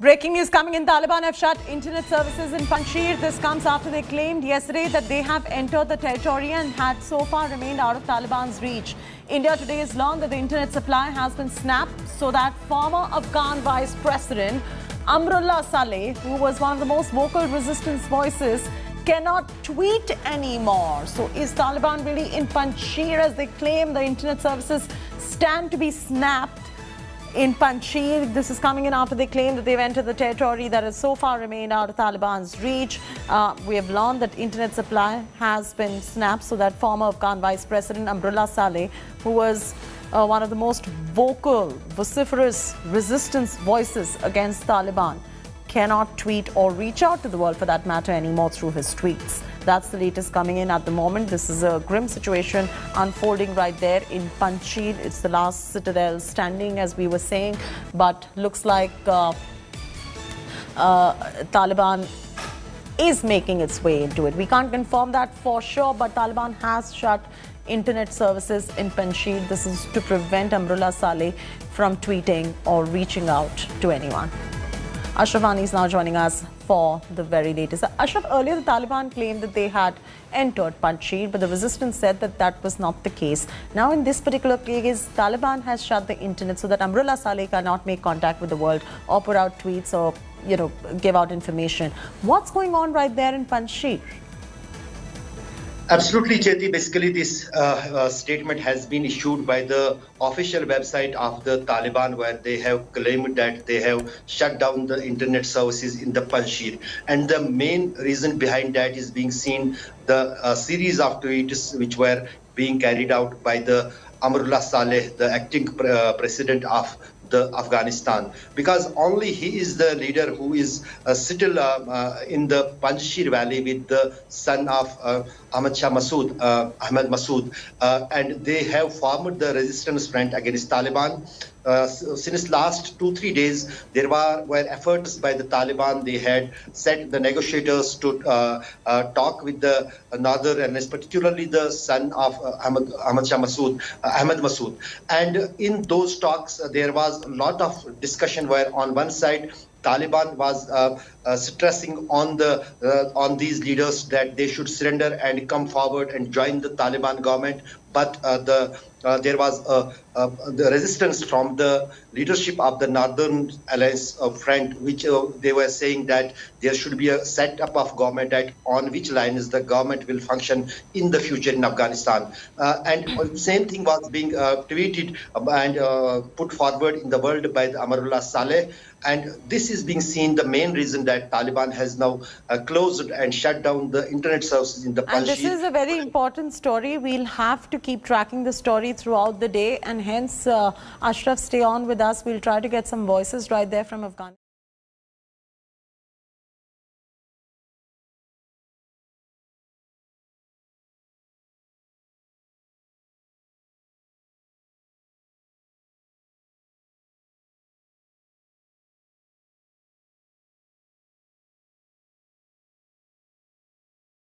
Breaking news coming in. Taliban have shut internet services in Panjshir. This comes after they claimed yesterday that they have entered the territory and had so far remained out of Taliban's reach. India today has learned that the internet supply has been snapped so that former Afghan Vice President Amrullah Saleh, who was one of the most vocal resistance voices, cannot tweet anymore. So is Taliban really in Panjshir as they claim the internet services stand to be snapped in Panjshir? This is coming in after they claim that they've entered the territory that has so far remained out of Taliban's reach. We have learned that internet supply has been snapped so that former Afghan Vice President Amrullah Saleh, who was one of the most vocal, vociferous resistance voices against Taliban, cannot tweet or reach out to the world for that matter anymore through his tweets. That's the latest coming in at the moment. This is a grim situation unfolding right there in Panjshir. It's the last citadel standing, as we were saying, but looks like Taliban is making its way into it. We can't confirm that for sure, but Taliban has shut internet services in Panjshir. This is to prevent Amrullah Saleh from tweeting or reaching out to anyone. Ashraf Ani is now joining us for the very latest. Ashraf, earlier the Taliban claimed that they had entered Panjshir, but the resistance said that that was not the case. Now in this particular case, Taliban has shut the internet so that Amrullah Saleh cannot make contact with the world or put out tweets or, give out information. What's going on right there in Panjshir? Absolutely, Chaiti. Basically, this statement has been issued by the official website of the Taliban, where they have claimed that they have shut down the internet services in the Panjshir. And the main reason behind that is being seen the series of tweets which were being carried out by the Amrullah Saleh, the acting president of the Afghanistan, because only he is the leader who is still in the Panjshir Valley with the son of Ahmad Massoud, and they have formed the resistance front against Taliban. Since last 2-3 days, there were efforts by the Taliban. They had sent the negotiators to talk with the northern, and particularly the son of Ahmad Massoud. And in those talks, there was a lot of discussion where on one side, Taliban was stressing on these leaders that they should surrender and come forward and join the Taliban government. But there was the resistance from the leadership of the Northern Alliance Front, which they were saying that there should be a setup of government that on which lines the government will function in the future in Afghanistan. And same thing was being tweeted and put forward in the world by the Amrullah Saleh. And this is being seen the main reason that Taliban has now closed and shut down the internet services in the Panjshir. And this is a very important story. We'll have to keep tracking the story throughout the day, and hence Ashraf, stay on with us. We'll try to get some voices right there from Afghanistan.